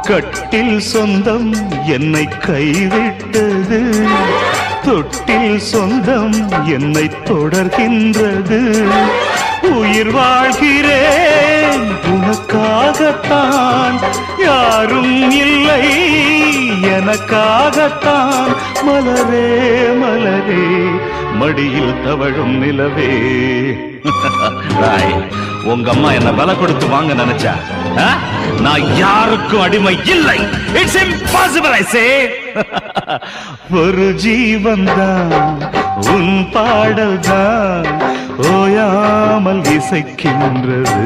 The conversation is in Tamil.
கட்டில் சொந்தம் என்னை கைவிட்டது, தொட்டில் சொந்தம் என்னை தொடர்கின்றது. உயிர் வாழ்கிறேன் உனக்காகத்தான், யாரும் இல்லை எனக்காகத்தான். மலரே மலரே மடியில் தவழும் நிலவே. உங்க அம்மா என்ன விலை கொடுத்து வாங்க நினைச்சா, நான் யாருக்கும் அடிமை இல்லை. இட்ஸ் இம்பாசிபிள் ஐ சே. ஒரு ஜீவன் தான் உன் பாடல் தான் ஓயாமல் இசைக்கின்றது.